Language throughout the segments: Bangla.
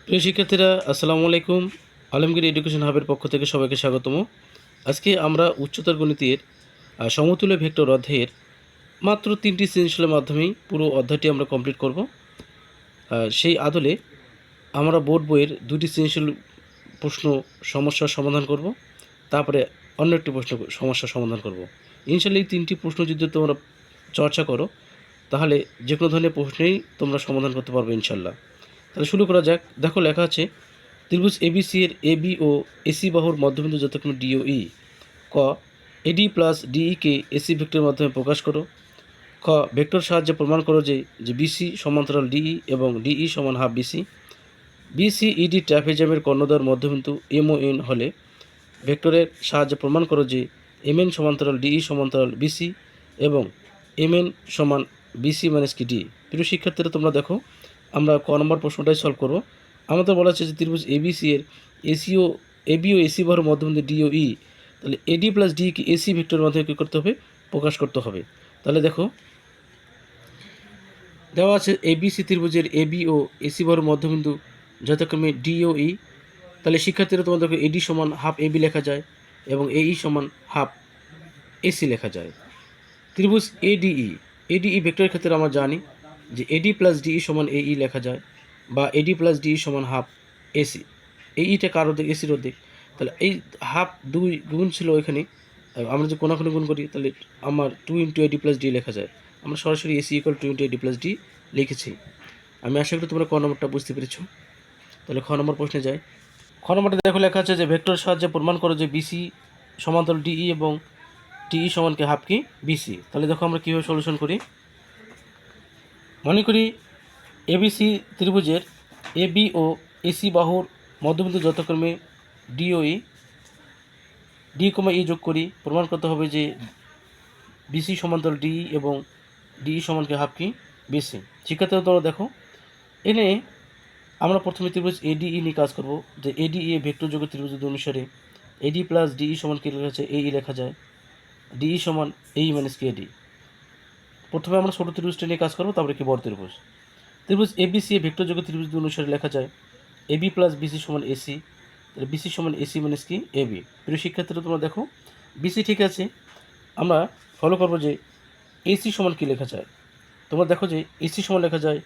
প্রিয় শিক্ষার্থীরা, আসসালামু আলাইকুম। আলমগীর এডুকেশন হাবের পক্ষ থেকে সবাইকে স্বাগতম। আজকে আমরা উচ্চতর গণিতের সমতুল্য ভেক্টর অধ্যায়ের মাত্র 3টি সৃজনশীলের মাধ্যমেই পুরো অধ্যায়টি আমরা কমপ্লিট করব। সেই আদলে আমরা বোর্ড বইয়ের 2টি সৃজনশীল প্রশ্ন সমস্যার সমাধান করব, তারপরে অন্য একটি প্রশ্ন সমস্যার সমাধান করব। ইনশাল্লাহ এই 3টি প্রশ্ন যদি তোমরা চর্চা করো তাহলে যে কোনো ধরনের প্রশ্নেই তোমরা সমাধান করতে পারবে ইনশাল্লাহ। তাহলে শুরু করা যাক। দেখো, লেখা আছে ত্রিভুজ এবিসি এর এবি ও এসি বাহুর মধ্যবিন্দু যথাক্রমে ডি ও ই। ক, এডি প্লাস ডিইকে এসি ভেক্টরের মাধ্যমে প্রকাশ করো। খ, ভেক্টর সাহায্যে প্রমাণ করো যে বিসি সমান্তরাল ডিই এবং ডিই সমান হাফ বিসি। বিসি ইডি ট্র্যাপিজামের কর্ণদ্বয়ের মধ্যবিন্দু এম ও এন হলে ভেক্টরের সাহায্যে প্রমাণ করো যে এমএন সমান্তরাল ডিই সমান্তরাল বিসি এবং এমএন সমান বিসি মাইনাস কি ডি। প্রিয় শিক্ষার্থীরা, তোমরা দেখো, আমরা ক নম্বর প্রশ্নটাই সলভ করবো। আমাদের বলা হচ্ছে যে ত্রিভুজ এবিসি এর এবি ও এসি বাহুর মধ্যবিন্দু ডি ও ই। তাহলে এডি প্লাস ডি কি এসি ভেক্টরের মাধ্যমে কী করতে হবে? প্রকাশ করতে হবে। তাহলে দেখো, দেওয়া আছে এবিসি ত্রিভুজের এবি ও এসি বাহুর মধ্যবিন্দু যথাক্রমে ডি ও ই। তাহলে শিক্ষার্থীরা, তোমাদের দেখো এডি সমান হাফ এবি লেখা যায় এবং এই সমান হাফ এসি লেখা যায়। ত্রিভুজ এডিই, এডিই ভেক্টরের ক্ষেত্রে আমরা জানি যে এডি প্লাস ডিই সমান এই লেখা যায়, বা এডি প্লাস ডিই সমান হাফ এসি। এইটা কার অর্ধেক? এসির অর্ধেক। তাহলে এই হাফ 2 গুণ ছিল এখানে, আমরা যে কোনাকুনি গুণ করি তাহলে আমার 2 ইন্টু এডি প্লাস ডি লেখা যায়। আমরা সরাসরি এসি ইকুয়াল 2 ইন্টু এডি প্লাস ডি লিখেছি। আমি আশা করি তোমরা ক নম্বরটা বুঝতে পেরেছো। তাহলে খ নম্বর প্রশ্নে যাই। খ নম্বরটা দেখো, লেখা আছে যে ভেক্টর সাহায্যে প্রমাণ করো যে বিসি সমান্তরাল ডিই এবং টিই সমানকে হাফ কি বিসি। তাহলে দেখো আমরা কীভাবে সলিউশন করি। মনে করি এবিসি ত্রিভুজের এবি ও এসি বাহুর মধ্যবিন্দু যথাক্রমে ডি ও ই। ডি কমা ই যোগ করি, প্রমাণ করতে হবে যে বিসি সমান্তরাল ডিই এবং ডিই সমানকে হাফ কি বিসি। শিক্ষার্থীরা, তোমরা দেখো, এনে আমরা প্রথমে ত্রিভুজ এডিই নিয়ে কাজ করব। যে এডিই ভেক্টর যোগের ত্রিভুজ অনুসারে এডি প্লাস ডিই সমান কী লেখা আছে? এই লেখা যায়। ডিই সমান এই মাইনাস কে ডি। প্রথমে আমরা ছোটো ত্রিভুজটা নিয়ে কাজ করবো, তারপরে কি বড় ত্রিভুজ। ত্রিভুজ এবিসি ভেক্টর যোগের ত্রিভুজ অনুসারে লেখা যায় এবি প্লাস বিসি সমান এসি। তাহলে বিসি সমান এসি মাইনাস কি এবি। প্রিয় শিক্ষার্থীরা, তোমরা দেখো, বিসি ঠিক আছে, আমরা ফলো করবো যে এসি সমান কী লেখা যায়। তোমরা দেখো যে এসি সমান লেখা যায়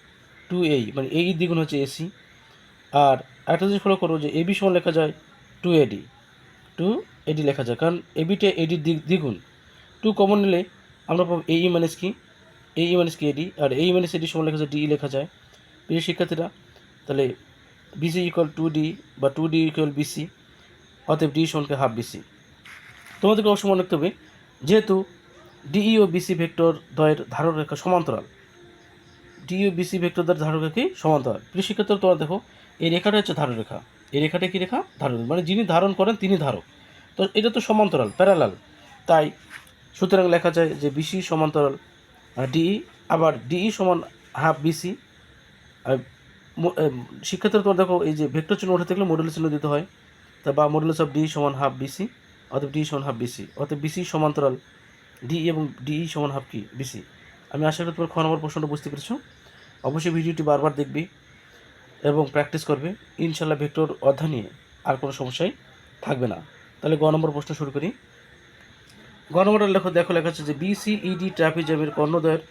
2a, মানে এই দ্বিগুণ হচ্ছে এসি। আর একটা জিনিস ফলো করবো যে এবি সমান লেখা যায় 2ad, 2ad লেখা যায়, কারণ এবিটা এডির দ্বিগুণ। 2 কমন নিলে আমরা পাবো এই মাইনাস কি মাইনাস কি এডি, আর এই মাইনাস এডি সমান লেখা যায় ডি লেখা যায়। প্রিয় শিক্ষার্থীরা, তাহলে বিসি ইকুয়াল 2d বা 2d ইকুয়াল বিসি, অতএব ডি সমানকে হাফ বিসি। তোমাদেরকে অবশ্য মনে রাখতে হবে, যেহেতু ডিই ও বিসি ভেক্টর দ্বয়ের ধারক রেখা সমান্তরাল, ডিই ও বিসি ভেক্টর দ্বয়ের ধারক রেখা সমান্তরাল। প্রিয় শিক্ষার্থীরা, তোমরা দেখো, এই রেখাটা হচ্ছে ধারক রেখা। এই রেখাটা কি রেখা? ধারক, মানে যিনি ধারণ করেন তিনি ধারক। তো এটা তো সমান্তরাল, প্যারালাল। তাই সুতরাং লেখা যায় যে বিসি সমান্তরাল ডিই, আবার ডিই সমান হাফ বিসি। শিক্ষার্থীরা, তোমরা দেখো, এই যে ভেক্টর চিহ্ন উঠে থাকলে মডুলাস চিহ্ন দিতে হয়। তা বা মডুলাস অফ ডি সমান হাফ বিসি, অতএব ডি সমান হাফ বিসি, অতএব বিসি সমান্তরাল ডি এবং ডিই সমান হাফ কি বিসি। আমি আশা করি তোমার খ নম্বর প্রশ্নটা বুঝতে পেরেছো। অবশ্যই ভিডিওটি বারবার দেখবে এবং প্র্যাকটিস করবে। ইনশাল্লাহ ভেক্টর অধ্যায় নিয়ে আর কোনো সমস্যাই থাকবে না। তাহলে গ নম্বর প্রশ্ন শুরু করি। গ নম্বরটা দেখো, লেখা আছে যে বিসি ইডি ট্র্যাপিজামের কর্ণদ্বয়ের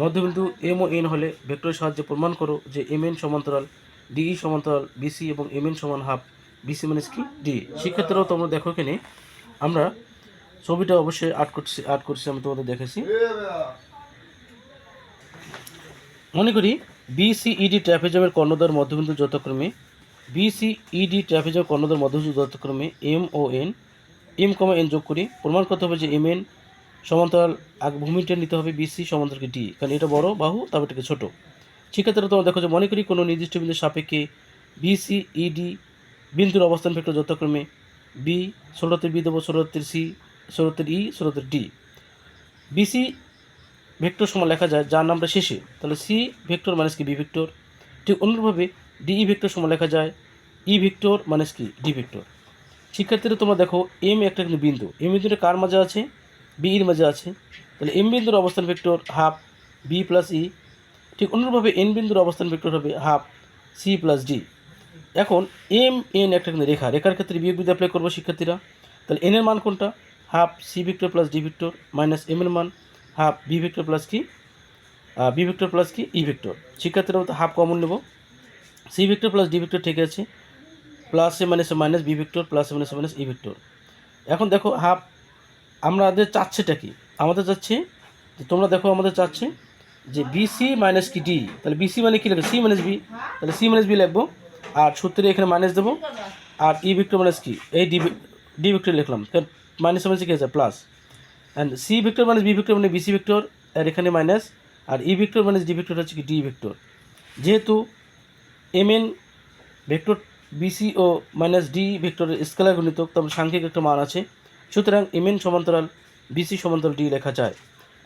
মধ্যবিন্দু এম ও এন হলে ভেক্টরের সাহায্যে প্রমাণ করো যে এম এন সমান্তরাল ডিই সমান্তরাল বিসি এবং এম এন সমান হাফ বিসি মাইনাস কি ডি। শিক্ষার্থীরাও তোমরা দেখো, এখানে আমরা ছবিটা অবশ্যই আর্ট করছি, আমি তোমাদের দেখেছি। মনে করি বিসি ইডি ট্র্যাপিজামের কর্ণদ্বয়ের মধ্যবিন্দু যথাক্রমে বিসি ইডি ট্র্যাপিজামের কর্ণদ্বয়ের মধ্যবিন্দু যথাক্রমে এম ও এন। এম কমা এন যোগ করি, প্রমাণ করতে হবে যে এম এন সমান্তরাল, আগে ভূমিটা নিতে হবে বিসি সমান্তরালকে ডি, কারণ এটা বড় বাহু, তারপর এটাকে ছোটো। শিক্ষার্থীরা, তোমরা দেখো যে মনে করি কোনো নির্দিষ্ট বিন্দুর সাপেক্ষে বিসি ইডি বিন্দুর অবস্থান ভেক্টর যথাক্রমে বি, ষোলোতের বি দেবো, ষোলোতের সি, ষোলোতের ই, ষোলোতের ডি। বিসি ভেক্টর সমান লেখা যায় যার নামটা শেষে, তাহলে সি ভেক্টর মাইনাস কি বি ভেক্টর। ঠিক অনুরূপভাবে ডিই ভেক্টর সমান লেখা যায় ই ভেক্টর মাইনাস কি ডি ভেক্টর। শিক্ষার্থীরা, তোমরা দেখো, এম একটা কিন্তু বিন্দু, এম বিন্দুটা কার মাঝে আছে? বি এর মাঝে আছে। তাহলে এম বিন্দুর অবস্থান vector half B plus E. ঠিক অনুরূপভাবে এন বিন্দুর অবস্থান ভেক্টর হবে হাফ সি প্লাস ডি। এখন এম এন একটা কিন্তু রেখার ক্ষেত্রে বিয়োগ বিধি অ্যাপ্লাই করবো শিক্ষার্থীরা। তাহলে এন এর মান কোনটা? Half C vector plus D vector minus M এর মান হাফ বি ভেক্টর প্লাস কি বি ভেক্টর প্লাস কি ই ভেক্টর। শিক্ষার্থীরা হাফ কমন নেব, C vector plus D vector ঠিক আছে, plus A minus B vector plus A minus E vector. এখন দেখো হাফ আমাদের চাচ্ছেটা কি? আমাদের চাচ্ছে যে তোমরা দেখো আমাদের চাচ্ছে যে বিসি মাইনাস কি ডি, তাহলে বিসি মানে কী লিখবে? সি মাইনাস বি, তাহলে সি মাইনাস বি লিখবো আর সূত্রে এখানে মাইনাস দেবো আর ই ভেক্টর মাইনাস কি এই ডি ভেক্টর লিখলাম, মাইনাস মাইনাস কী আছে plus, and C vector minus B vector মানে বিসি ভেক্টর আর এখানে মাইনাস, আর E vector minus D vector হচ্ছে কি ডি ভেক্টর। যেহেতু এম এন ভেক্টর বিসি ও মাইনাস ডি ভেক্টরের স্কেলার গুণিতক, তবে সাংখ্যিক একটা মান আছে, সুতরাং এম এন সমান্তরাল বিসি সমান্তরাল ডি লেখা যায়।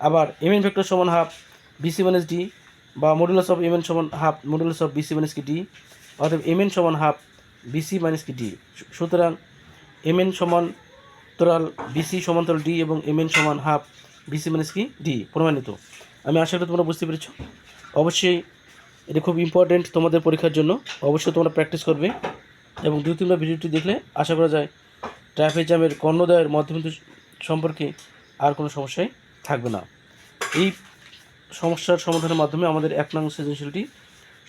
আবার এম এন ভেক্টর সমান হাফ বিসি মাইনাস ডি বা মডুলাস অফ এম এন সমান half modulus of BC minus কি ডি, অর্থাৎ এম এন সমান হাফ বিসি মাইনাস কি ডি। সুতরাং এম এন সমান্তরাল বিসি সমান্তরাল ডি এবং এম এন সমান হাফ বিসি মাইনাস কি ডি প্রমাণিত। আমি আশা করি তোমরা বুঝতে পেরেছ। অবশ্যই এটা খুব ইম্পর্টেন্ট তোমাদের পরীক্ষার জন্য, অবশ্যই তোমরা প্র্যাকটিস করবে এবং 2-3বার ভিডিওটি দেখলে আশা করা যায় ট্রাফিক জ্যামের কর্ণদ্বয়ের মধ্যবিন্দু সম্পর্কে আর কোনো সমস্যাই থাকবে না। এই সমস্যার সমাধানের মাধ্যমে আমাদের 1 নং সৃজনশীলটি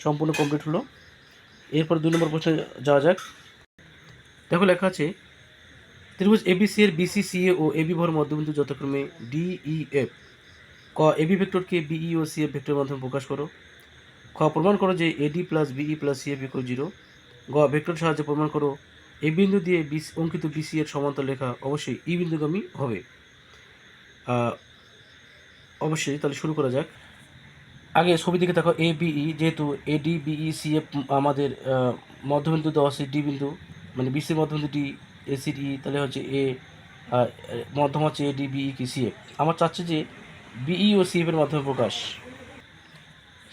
সম্পূর্ণ কমপ্লিট হলো। এরপর 2 নম্বর প্রশ্নে যাওয়া যাক। দেখো লেখা আছে ত্রিভুজ এবিসি এর বিসি সিএ ও এবি ভর মধ্যবিন্দু যথাক্রমে ডিইএফ। ক এবি ভেক্টরকে বিই ও সিএফ ভেক্টরের মাধ্যমে প্রকাশ করো। খ প্রমাণ করো যে AD plus BE plus CF equal 0। গ ভেক্টর সাহায্যে প্রমাণ করো এ বিন্দু দিয়ে অঙ্কিত বিসি এর সমান্তর লেখা অবশ্যই ই বিন্দুগামী হবে। অবশ্যই তাহলে শুরু করা যাক। আগে ছবি দিকে দেখো এ বিই, যেহেতু এডি বিই সিএফ আমাদের মধ্যবিন্দু দেওয়া আছে ডি বিন্দু, মানে বিসির মধ্যবিন্দু ডি এসির ই, তাহলে হচ্ছে এ মধ্যম হচ্ছে এডি বিই কি সিএফ। আমার চাচ্ছে যে বিই ও সিএফ এর মাধ্যমে প্রকাশ।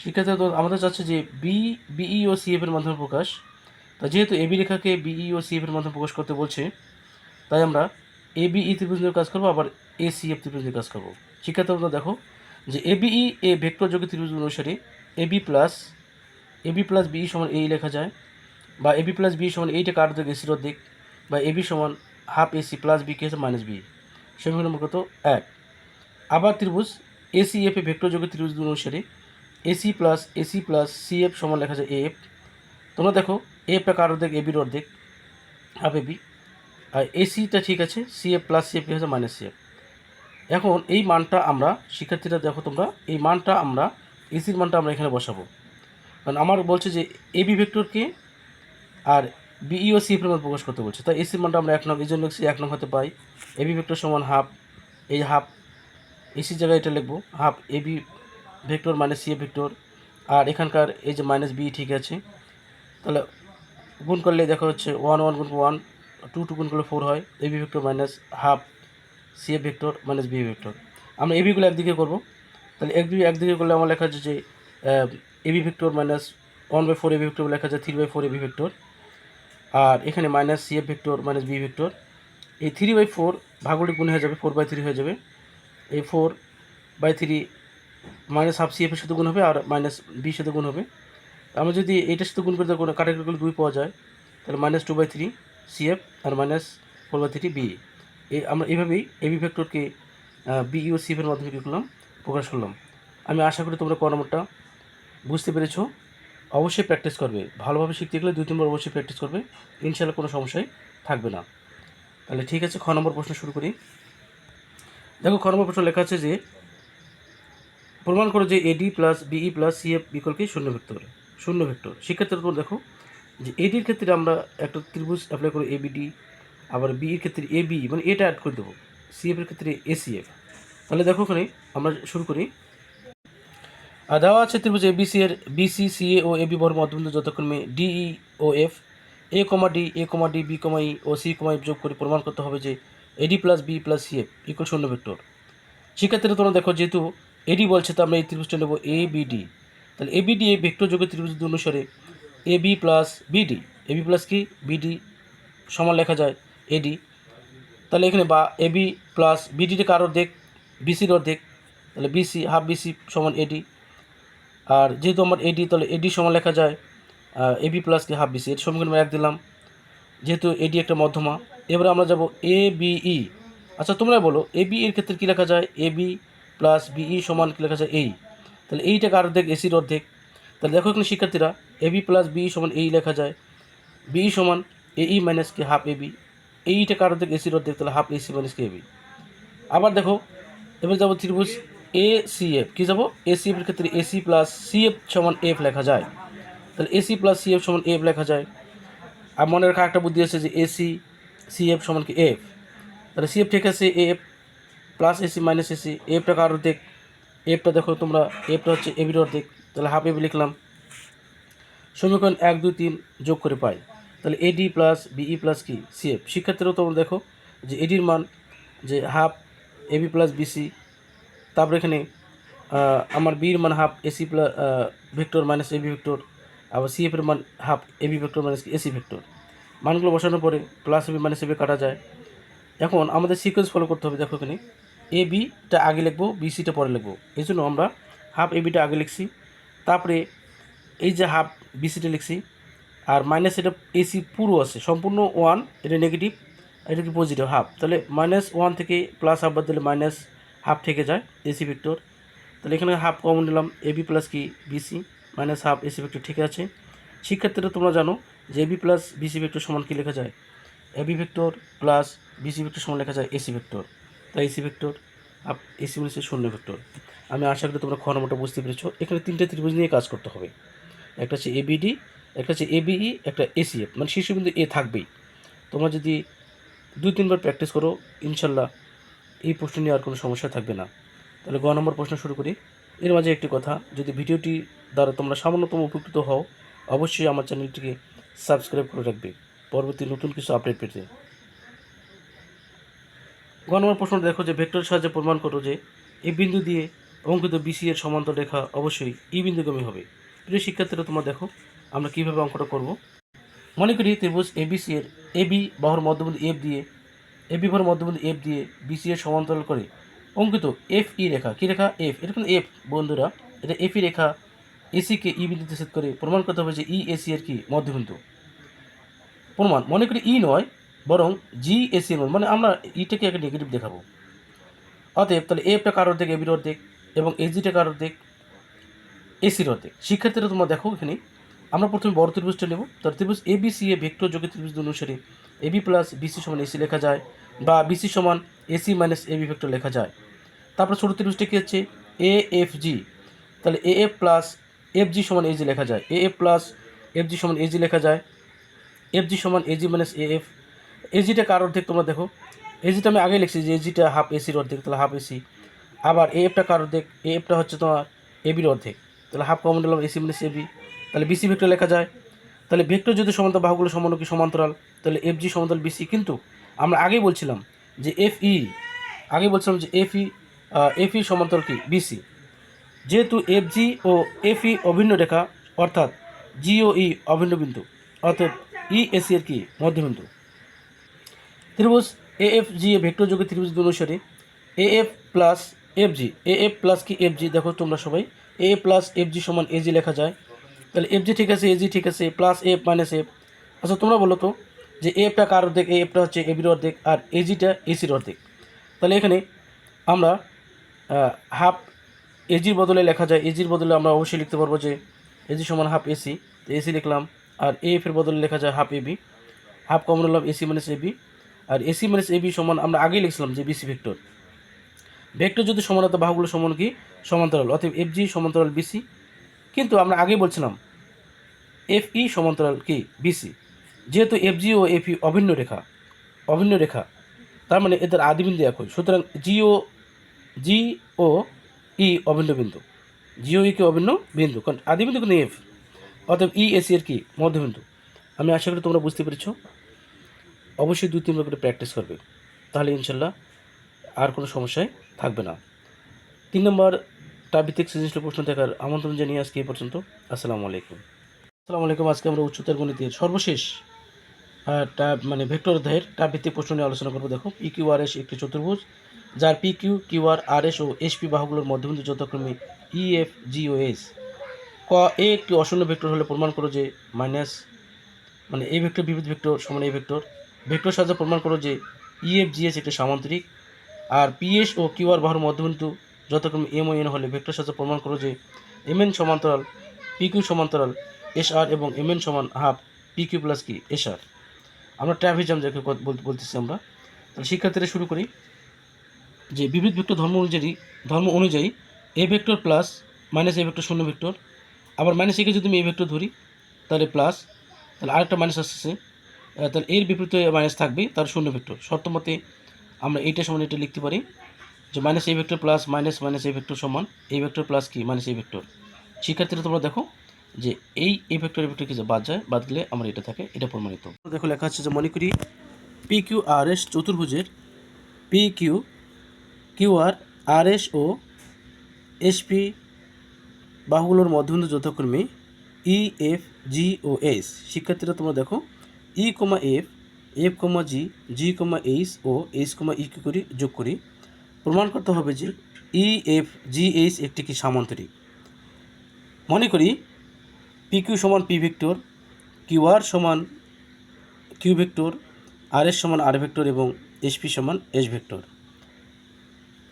শিক্ষার্থী তো আমাদের চাচ্ছে যে বিই ও সিএফ এর মাধ্যমে প্রকাশ। তা যেহেতু এবি রেখাকে বিই ও সিএফ এর মাধ্যমে প্রকাশ করতে বলছে, তাই আমরা এবিই ত্রিভুজ নিয়ে কাজ করবো, আবার এ সিএফ ত্রিভুজ নিয়ে কাজ করবো। শিক্ষার্থী তোমরা দেখো যে এবিই এ ভেক্টর যোগী ত্রিভুজ অনুসারে এবি প্লাস বিই সমান এই লেখা যায়, বা এবি প্লাস বি সমান এইটা কার অর্ধেক এসির অর্ধেক, বা এবি সমান হাফ এসি প্লাস বি কে মাইনাস বি। সমীকরণ নম্বর কত? 1। আবার ত্রিভুজ এসিএফ এ ভেক্টর যোগী ত্রিভুজ অনুসারে এসি প্লাস সিএফ সমান লেখা যায় এফ। তোমরা দেখো এফটা কার অর্ধেক? এবির অর্ধেক, হাফ এবি, আর এসিটা ঠিক আছে, সিএফ প্লাস সিএফ হচ্ছে মাইনাস সিএফ। এখন এই মানটা আমরা শিক্ষার্থীরা দেখো তোমরা এই মানটা আমরা এসির মানটা আমরা এখানে বসাবো, কারণ আমার বলছে যে এবি ভেক্টরকে আর বিই ও সিএফ এর মান প্রকাশ করতে বলছে, তাই এসির মানটা আমরা 1 নং, এই জন্য লিখছি 1 নং হতে পাই এবি ভেক্টর সমান হাফ, এই হাফ এসির জায়গায় এটা লিখবো half AB vector minus CF vector, আর এখানকার এই যে মাইনাস বি ঠিক আছে, তাহলে গুণ করলে দেখো হচ্ছে 1 গুণ 1 2 গুণ করলে 4 হয়, AB vector minus half CF vector minus B vector. আমরা এবিগুলো একদিকে করবো, তাহলে একদিকে করলে আমার লেখা আছে যে AB vector minus 1/4 AB vector লেখা যায় 3/4 এবি ভেক্টর, আর এখানে minus CF vector minus B vector. এই 3/4 ভাগগুলি গুণ হয়ে যাবে 4/3 হয়ে যাবে, এই 4/3 মাইনাস হাফ সিএফ এর সাথে গুণ হবে আর মাইনাস বির সাথে গুণ হবে। আমরা যদি এইটার সাথে গুণ করতে কাটাকাটি করলে 2 পাওয়া যায়, তাহলে মাইনাস 2/3 সিএফ আর মাইনাস 4/3 বি। আমরা এইভাবেই এবি ভেক্টরকে বিই ও সিএফ এর মাধ্যমে কী করলাম? প্রকাশ করলাম। আমি আশা করি তোমরা ক নম্বরটা বুঝতে পেরেছো। অবশ্যই প্র্যাকটিস করবে, ভালোভাবে শিখতে গেলে 2-3বার অবশ্যই প্র্যাকটিস করবে, ইনশাআল্লাহ কোনো সমস্যাই থাকবে না। তাহলে ঠিক আছে, খ নম্বর প্রশ্ন শুরু করি। দেখো খ নম্বর প্রশ্ন লেখা আছে যে প্রমাণ করো যে AD plus BE plus CF equal কি শূন্য ভেক্টর। শিক্ষার্থীরা তোমরা দেখো যে এডির ক্ষেত্রে আমরা একটা ত্রিভুজ অ্যাপ্লাই করি এবিডি, আবার বিইর ক্ষেত্রে এবি মানে এটা অ্যাড করে দেবো, সিএফের ক্ষেত্রে এসিএফ। তাহলে দেখো ওখানে আমরা শুরু করি। দেওয়া আছে ত্রিভুজ এবিসি এর বিসি সিএ ও এবি ভর মধ্যবিন্দু যথাক্রমে ডিই ও F, A comma D B comma E ও সি কমা এফ যোগ করে প্রমাণ করতে হবে যে AD plus B plus CF equal শূন্য ভেক্টর। শিক্ষার্থীরা তোমরা দেখো যেহেতু এডি বলছে তো আমরা এই ত্রিভুজটা নেব এ বিডি, তাহলে এবিডি এই ভেক্টর যোগের ত্রিভুজ অনুসারে AB plus BD, AB plus কি বিডি সমান লেখা যায় এডি। তাহলে এখানে বা এবি প্লাস বিডিটা কার অর্ধেক? বিসির অর্ধেক, তাহলে বিসি হাফ বিসি সমান এডি, আর যেহেতু আমার এডি তাহলে এডি সমান লেখা যায় এবি প্লাস কি হাফ বিসি, এর সমীকরণ আমরা 1 দিলাম, যেহেতু এডি একটা মধ্যমা। এবারে আমরা যাব এ বিই। আচ্ছা তোমরা বলো এ বি এর ক্ষেত্রে কী লেখা যায়, এ বি প্লাস বিই সমান কী লেখা যায়, এই। তাহলে এইটাকে অর্ধেক এসির অর্ধেক। তাহলে দেখো এখানে শিক্ষার্থীরা এ বি প্লাস বিই সমান এই লেখা যায়, বিই সমান এই মাইনাস কি হাফ এ বি, এইটাকে অর্ধেক এসির অর্ধেক, তাহলে হাফ এসি মাইনাস কি এবি। আবার দেখো এবার যাবো ত্রিভুজ এ সি এফ, কী যাবো এ সি এফের ক্ষেত্রে এসি প্লাস সি এফ সমান এফ লেখা যায়। তাহলে এসি প্লাস সি এফ সমান এফ লেখা যায়। আর মনে রাখা একটা বুদ্ধি আছে যে এসি সি এফ সমান কি এফ, তাহলে সি এফ ঠিক আছে F plus AC minus AC, এফটা কার অর্ধেক, এফটা দেখো তোমরা এফটা হচ্ছে এবির অর্ধেক, তাহলে হাফ এবি লিখলাম। সমীকরণ 1 2 3 যোগ করে পাই, তাহলে এডি প্লাস বিই প্লাস কি সি এফ। শিক্ষার্থীরাও তোমরা দেখো যে এডির মান যে হাফ এবি প্লাস বিসি, তারপরে এখানে আমার বির মান half AC plus vector minus AB vector, আবার সি এফের মান half AB vector minus AC vector. মানগুলো বসানোর পরে প্লাস এবি মাইনাস এবি কাটা যায়। এখন আমাদের সিকোয়েন্স ফলো করতে হবে। দেখো এখানে এ বিটা আগে লিখবো, বিসিটা পরে লিখবো, এই জন্য আমরা হাফ এ বিটা আগে লিখছি, তারপরে এই যে হাফ বিসিটা লিখছি, আর মাইনাস এটা এসি পুরো আছে সম্পূর্ণ 1, এটা নেগেটিভ, এটা কি পজিটিভ হাফ, তাহলে -1 থেকে প্লাস হাফ বাদ দিলে মাইনাস হাফ থেকে যায় এসি ভেক্টর। তাহলে এখানে হাফ কমন নিলাম, এ বি প্লাস কি BC minus half AC vector ঠিক আছে। শিক্ষার্থীরা তোমরা জানো যে A B plus BC vector সমান কী লেখা যায়, A B vector plus BC vector সমান লেখা যায় এসি ভেক্টর, তাই এসি ভেক্টর এসি মানে শূন্য ভেক্টর। আমি আশা করি তোমরা খ নম্বরটা বুঝতে পেরেছো। এখানে 3টে ত্রিভুজ নিয়ে কাজ করতে হবে, একটা হচ্ছে এবিডি, একটা হচ্ছে এবিই, একটা এসিএফ, মানে শীর্ষবিন্দু এ থাকবেই। তোমরা যদি 2-3 বার প্র্যাকটিস করো ইনশাল্লাহ এই প্রশ্ন নিয়ে আর কোনো সমস্যা থাকবে না। তাহলে গ নম্বর প্রশ্ন শুরু করি। এর মাঝে একটি কথা, যদি ভিডিওটি দ্বারা তোমরা সামান্যতম উপকৃত হও অবশ্যই আমার চ্যানেলটিকে সাবস্ক্রাইব করে রাখবে পরবর্তী নতুন কিছু আপডেট পেতে। গ নম্বর প্রশ্ন দেখো যে ভেক্টরের সাহায্যে প্রমাণ করো যে এই বিন্দু দিয়ে অঙ্কিত বিসি এর সমান্তর রেখা অবশ্যই ই বিন্দুগামী হবে। প্রিয় শিক্ষার্থীরা তোমরা দেখো আমরা কীভাবে অঙ্কটা করব। মনে করি ত্রিভুজ এবিসি এর এবি বাহুর মধ্যবিন্দু এফ দিয়ে, এবি বাহুর মধ্যবিন্দু এফ দিয়ে বিসি এর সমান্তরাল করে অঙ্কিত এফ ই রেখা, কী রেখা এফ, এটা কিন্তু এফ বন্ধুরা, এটা এফ ই রেখা এসিকে ই বিন্দুতে ছেদ করে প্রমাণ করতে হবে যে ই এসি এর কি মধ্যবিন্দু। প্রমাণ মনে করি ই নয় বরং জি এসি এর মানে আমরা ইটাকে একটা নেগেটিভ দেখাবো। অতএব তাহলে এফটা কার অর্ধেক এবির অর্ধেক এবং এসজিটা কার অর্ধেক এসির অর্ধেক। শিক্ষার্থীরা তোমরা দেখো এখানে আমরা প্রথমে বড় ত্রিভুজটা নেব, তার ত্রিভুজ এবিসি এ ভেক্টর যোগের ত্রিভুজ অনুসারে এবি প্লাস বিসি সমান এসি লেখা যায়, বা বিসি সমান এসি মাইনাস এবি ভেক্টর লেখা যায়। তারপর ছোটো ত্রিভুজটা কী হচ্ছে এ এফ জি, তাহলে A F plus F G সমান এজি লেখা যায়, A F plus F G সমান এজি লেখা যায়, এফ জি সমান এজি মাইনাস এ এফ। এজিটা কার অর্ধেক তোমরা দেখো, এজিটা আমি আগে লিখছি যে এজিটা হাফ এসির অর্ধেক, তাহলে হাফ এসি। আবার এ এফটা কার অর্ধেক, এ এফটা হচ্ছে তোমার এবির অর্ধেক, তাহলে হাফ কমন নিলাম এসি মাইনাস এবি, তাহলে বিসি ভেক্টর লেখা যায়। তাহলে ভেক্টর যদি সমান্তরাল বাহুগুলো সমানুকি সমান্তরাল, তাহলে এফ জি সমান্তরাল বিসি। কিন্তু আমরা আগেই বলছিলাম যে এফ ই সমান্তরাল কি বিসি, যেহেতু এফ জি ও এফ ই অভিন্ন রেখা অর্থাৎ জি ও ই অভিন্ন বিন্দু, অর্থাৎ ই এসি এর কি মধ্যবিন্দু। ত্রিভুজ A F G A vector যোগের ত্রিভুজ অনুসারে A F plus F G, A F plus কি এফ জি, দেখো তোমরা সবাই এ প্লাস এফ জি সমান এ জি লেখা যায়। তাহলে এফ জি ঠিক আছে, এ জি ঠিক আছে, প্লাস এফ মাইনাস এফ। আচ্ছা তোমরা বলো তো যে এফটা কার অর্ধেক, এ এফটা হচ্ছে এবির অর্ধেক আর এজিটা এসির অর্ধেক। তাহলে এখানে আমরা হাফ এজির বদলে লেখা যায়, এজির বদলে আমরা অবশ্যই লিখতে পারবো যে এজি সমান হাফ এসি, তো এসি লিখলাম। আর এ এফের বদলে লেখা যায় হাফ এবি, হাফ কমন নিলাম এসি মাইনাস এবি, আর এসি মাইনাস এবি সমান আমরা আগেই লিখছিলাম যে বিসি ভেক্টর। ভেক্টর যদি সমানতা বাহুগুলো সমান কি সমান্তরাল, অতএব এফ জি সমান্তরাল বিসি। কিন্তু আমরা আগেই বলছিলাম এফ ই সমান্তরাল কি বিসি, যেহেতু এফ জি ও এফ ই অভিন্ন রেখা তার মানে এদের আদিবিন্দু একই, সুতরাং জি ও ই অভিন্ন বিন্দু, জিও ই কি অভিন্ন বিন্দু, কারণ আদিবিন্দু কিন্তু এফ, অতএব ই এসি এর কি মধ্যবিন্দু। আমি আশা করি তোমরা বুঝতে পেরেছ। অবশ্যই 2-3 বার করে প্র্যাকটিস করবে, তাহলে ইনশাল্লাহ আর কোনো সমস্যায় থাকবে না। 3 নম্বর টাভিত্তিক সৃজনশীল প্রশ্ন দেখার আমন্ত্রণ জানিয়ে আজকে এই পর্যন্ত। আসসালামু আলাইকুম। আজকে আমরা উচ্চতর গণিতের সর্বশেষ মানে ভেক্টর অধ্যায়ের টাভিত্তিক প্রশ্ন নিয়ে আলোচনা করবো। দেখো পি কিউ আর এস একটি চতুর্ভুজ যার পি কিউ কিউ আর আর এস ও এস পি বাহুগুলোর মধ্যবিন্দু যথাক্রমে ই এফ জি ও এস। ক এ একটি অশূন্য ভেক্টর হলে প্রমাণ করো যে মাইনাস মানে এ ভেক্টর বিপরীত ভেক্টর সমান এ ভেক্টর। ভেক্টর সাহায্যে প্রমাণ করো যে ইএফ জিএস একটি সামান্তরিক। আর পিএস ও কিউআর বাহুর মধ্যবিন্দু যথাক্রমে এম ও এন হলে ভেক্টর সাহায্যে প্রমাণ করো যে এমএন সমান্তরাল পিকিউ সমান্তরাল এসআর এবং এমএন সমান হাফ পিকিউ প্লাস কি এসআর। আমরা ট্রাপিজম যাকে বলতেছি আমরা। তাহলে শিক্ষার্থীরা শুরু করি যে বিপরীত ভেক্টর ধর্ম অনুযায়ী এ ভেক্টর প্লাস মাইনাস এ ভেক্টর শূন্য ভেক্টর। আবার মাইনাস একে যদি আমি এ ভেক্টর ধরি তাহলে প্লাস, তাহলে আরেকটা মাইনাস আসছে, তাহলে এর বিপরীতে মাইনাস থাকবে তার শূন্য ভেক্টর। শর্ত মতে আমরা এইটা সমান এটা লিখতে পারি যে মাইনাস এ ভেক্টর প্লাস মাইনাস মাইনাস এ ভেক্টর সমান এ ভেক্টর প্লাস কি মাইনাস এ ভেক্টর। শিক্ষার্থীরা তোমরা দেখো যে এই এ ভেক্টর কি বাদ যায়, বাদ গেলে আমার এটা থাকে, এটা প্রমাণিত। দেখো লেখা আছে যে মনে করি পি কিউ আর এস চতুর্ভুজের পি কিউ কিউ আর আর এস ও এস পি বাহুগুলোর মধ্যবিন্দু যথাক্রমে ই এফ জি ও এস। শিক্ষার্থীরা তোমরা দেখো ই কমা এফ, এফ কমা জি, জি কমা এইচ ও এইচ কমা ই কিউ করি যোগ করি। প্রমাণ করতে হবে যে ই এফ জি এইচ একটি কি সামান্তরিক। মনে করি পি কিউ সমান পি ভেক্টর, কিউ আর সমান কিউ ভেক্টর, আর এস সমান আর ভেক্টর এবং এস পি সমান এস ভেক্টর।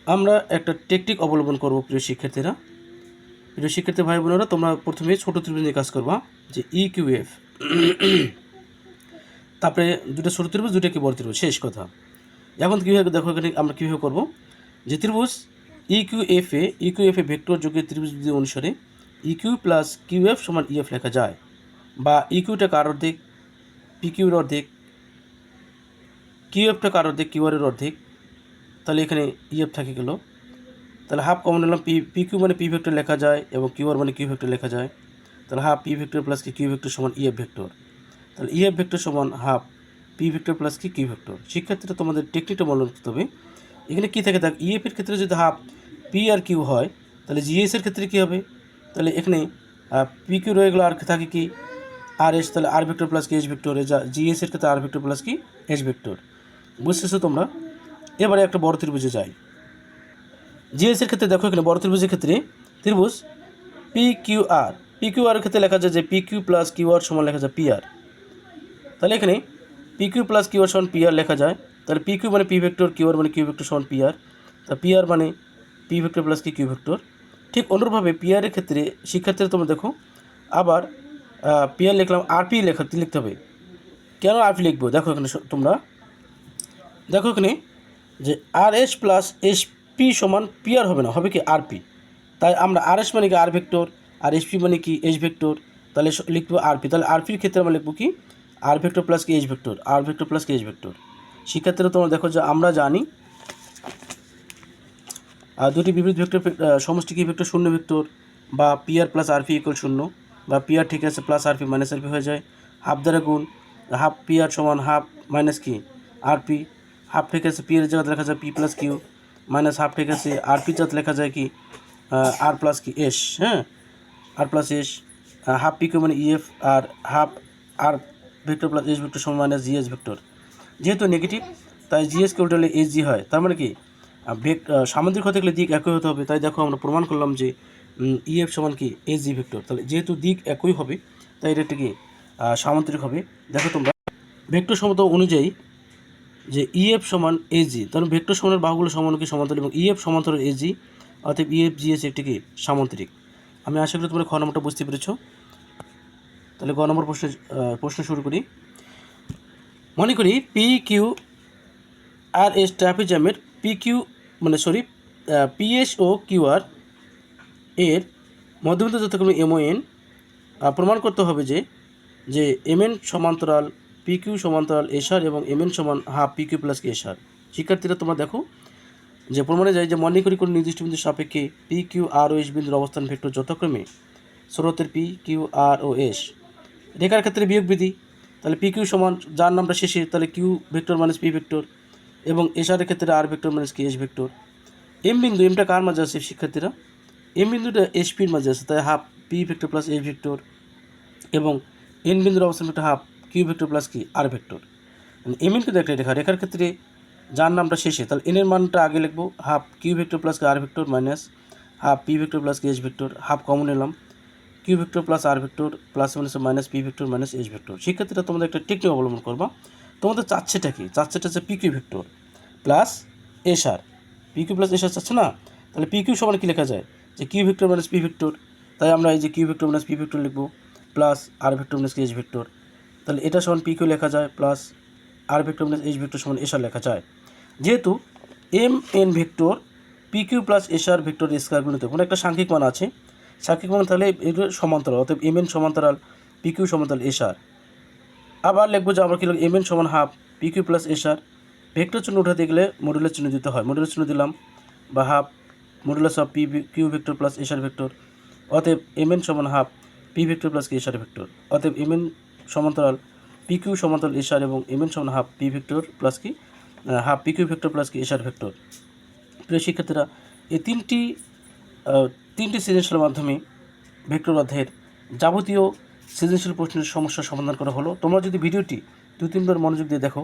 আমরা একটা টেকনিক অবলম্বন করব প্রিয় শিক্ষার্থীরা। প্রিয় শিক্ষার্থী ভাই বোনেরা, তোমরা প্রথমে ছোট ত্রিভুজ নিয়ে কাজ করবা যে ই কিউ এফ, তারপরে দুটো ছোট ত্রিভুজ, দুটো কি বড় ত্রিভুজ, শেষ কথা। এখন কীভাবে দেখো এখানে আমরা কীভাবে করবো যে ত্রিভুজ ই কিউ এফে ভেক্টর যোগের ত্রিভুজ বিধি অনুসারে E Q plus Q F সমান ইএফ লেখা যায়, বা ই কিউটা কার অর্ধেক, পি কিউর অর্ধেক, কিউ এফটা কার অর্ধেক, কিউ আরের অর্ধেক। তাহলে এখানে ইএফ থাকে গেল, তাহলে হাফ কমন নিলাম, পি কিউ মানে পি ভেক্টর লেখা যায় এবং কিউ আর মানে কিউ ভেক্টর লেখা যায়। তাহলে হাফ পি ভেক্টর প্লাস কি কিউ ভেক্টর সমান ইএফ ভেক্টর। তাহলে ইএফ ভেক্টর সমান হাফ পি ভেক্টর প্লাস কি কিউ ভেক্টর। শিক্ষার্থীরা তোমাদের টেকনিকটা মনে রাখতে হবে। এখানে কী থাকে দেখ, ইএফের ক্ষেত্রে যদি হাফ পি আর কিউ হয় তাহলে জিএসের ক্ষেত্রে কী হবে, তাহলে এখানে পি কিউ রয়ে গেলো, আর থাকে কি আর এস, তাহলে আর ভেক্টর প্লাস কি এস ভেক্টর, যা জিএসের ক্ষেত্রে আর ভেক্টর প্লাস কি এস ভেক্টর। বুঝতেছো তোমরা? এবারে একটা বড় ত্রিভুজে যাই। জিএসের ক্ষেত্রে দেখো এখানে বড় ত্রিভুজের ক্ষেত্রে ত্রিভুজ পি কিউ আর এর ক্ষেত্রে লেখা যায় যে P Q plus Q R সমান লেখা যায় পি আর। তাহলে এখানে P Q plus Q R সমান পি আর লেখা যায়। তাহলে পি কিউ মানে পি ভেক্টর, কিউ আর মানে কিউ ভেক্টর সমান পি আর। তা পি আর মানে পি ভেক্টর প্লাস কি কিউ ভেক্টর। ঠিক অনুরূপভাবে পি আরের ক্ষেত্রে শিক্ষার্থীরা তোমরা দেখো আবার পি আর লিখলাম, আর পি লিখতে হবে। কেন আর পি লিখবো দেখো এখানে তোমরা দেখো এখানে যে আর এস প্লাস এস পি সমান পি আর হবে না, হবে কি আর পি। তাই আমরা আর এস মানে কি আর ভেক্টর, আর এস পি মানে কি এস ভেক্টর, তাহলে লিখবো আর পি। তাহলে আর পির ক্ষেত্রে আমরা লিখবো কি আর ভেক্টর প্লাস কি এস ভেক্টর, আর ভেক্টর প্লাস কি এস ভেক্টর। শিক্ষার্থীরা তোমরা দেখো যে আমরা জানি দুটি বিপরীত ভেক্টর সমষ্টি কি ভেক্টর শূন্য ভেক্টর, বা পি আর প্লাস আর পি ইকুয়াল শূন্য, বা পি আর ঠিক আছে প্লাস আর পি মাইনাস আর পি হয়ে যায়। হাফ দ্বারা গুণ, হাফ পি আর সমান হাফ মাইনাস কি আর পি। হাফ ঠিক আছে পি এর জায়গাতে লেখা যায় P plus Q, minus half ঠিক আছে আর পি জায়গাতে লেখা যায় কি আর প্লাস কি এস, হ্যাঁ R plus S. Half P Q মানে ইএফ, আর half R vector plus S vector সমান মাইনাস জিএস ভেক্টর। যেহেতু নেগেটিভ তাই জিএসকে উল্টালে এস জি হয়, তার মানে কি সামান্তরিক হতে গেলে দিক একই হতে হবে। তাই দেখো আমরা প্রমাণ করলাম যে ইএফ সমান কি এস জি ভেক্টর। তাহলে যেহেতু দিক একই হবে তাই এটা কি সামান্তরিক হবে। দেখো তোমরা ভেক্টর সমতা অনুযায়ী যে ইএফ সমান এস জি, তাহলে ভেক্টর সমানের বাহুগুলো সমানুখী সমান্তরাল এবং ইএফ সমান্তরাল এস জি, অর্থাৎ ইএফ জিএস একটি কি সামান্তরিক। আমি আশা করি তোমরা খ নম্বরটা বুঝতে পেরেছো। তাহলে গ নম্বর প্রশ্ন শুরু করি। মনে করি P Q R S ট্রাপিজামের P Q মানে পিএস ও কিউ আর এর মধ্যবিন্দু যথাক্রমে এম ও এন। প্রমাণ করতে হবে যে এম এন সমান্তরাল পি কিউ সমান্তরাল এসআর এবং এম এন সমান হাফ পি কিউ প্লাস কি এসআর। শিক্ষার্থীরা তোমরা দেখো যে প্রমাণে যায় যে মনে করি কোনো নির্দিষ্ট বিন্দুর সাপেক্ষে পি কিউ আর ও এস বিন্দুর অবস্থান ভেক্টর যথাক্রমে স্রোতের পি কিউ আর ও এস। রেখার ক্ষেত্রে বিয়োগ বিধি, তাহলে পি কিউ সমান যার নামটা শেষে তাহলে Q vector minus P vector, এবং এসআরের ক্ষেত্রে আর ভেক্টর মাইনাস কি এস ভেক্টর। এম বিন্দু, এমটা কার মাঝে আছে শিক্ষার্থীরা, এম বিন্দুটা এস পির মাঝে আছে, তাই half P vector plus S vector, এবং এন বিন্দুর অবস্থান vector half Q vector plus কি আর ভেক্টর। এম এন কিন্তু একটা রেখা, রেখার ক্ষেত্রে যার নামটা শেষে তাহলে এনের মানটা আগে লিখবো, হাফ কিউ ভেক্টর প্লাস কি R vector minus half P vector plus কি এস ভেক্টর। হাফ কমন নিলাম, Q vector plus R vector plus minus P vector minus H vector. শিক্ষার্থীরা তোমাদের একটা টেকনিক অবলম্বন করবা। তোমাদের চাচ্ছেটা কি? চাচ্ছেটা হচ্ছে P Q vector plus S R. P Q plus S R চাচ্ছে না? তাহলে পি কিউ সমান কী লেখা যায়? যে Q vector minus P vector. তাই আমরা এই যে Q vector minus P vector লিখবো plus R vector minus H vector. তাহলে এটা সমান পি কিউ লেখা যায় plus R vector minus H vector সমান এস আর লেখা যায়। যেহেতু M N vector P Q plus S R vector square গুণিত কোনো একটা সাংখ্যিক মান আছে, সাংখ্যিক মান তাহলে এগুলো সমান্তরাল, অতএব এম এন সমান্তরাল পি কিউ সমান্তরাল এস আর। আবার লিখবো যে আমরা কী লিখব, এম এন সমান half P Q plus S R. Vector চিহ্ন উঠাতে গেলে মডুলাস চিহ্ন দিতে হয়, মডুলাস চিহ্ন দিলাম বা half modulus of P Q vector plus S R vector. অতএব এম এন সমান half P vector plus S R vector. অতএব এম এন সমান্তরাল পি কিউ সমান্তরাল এস আর এবং এম এন সমান হাফ পি ভেক্টর প্লাস কি half P Q vector plus কি এস আর ভেক্টর। প্রিয় শিক্ষার্থীরা, এই তিনটি সৃজনশীলের মাধ্যমে ভেক্টর অধ্যায়ের যাবতীয় সৃজনশীল প্রশ্নের সমস্যার সমাধান করা হলো। তোমরা যদি ভিডিওটি 2-3বার মনোযোগ দিয়ে দেখো,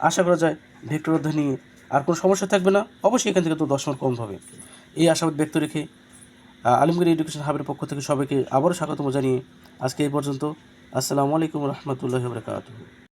আশা করা যায় ভেক্টর অধ্যায় নিয়ে আর কোনো সমস্যা থাকবে না। অবশ্যই এখান থেকে তো 10 মার্ক কম হবে, এই আশাবাদ ব্যক্ত রেখে আলমগীর এডুকেশন হাবের পক্ষ থেকে সবাইকে আবারও স্বাগতম জানিয়ে আজকে এই পর্যন্ত। আসসালামু আলাইকুম রহমতুল্লাহি ওয়া বারাকাতুহু।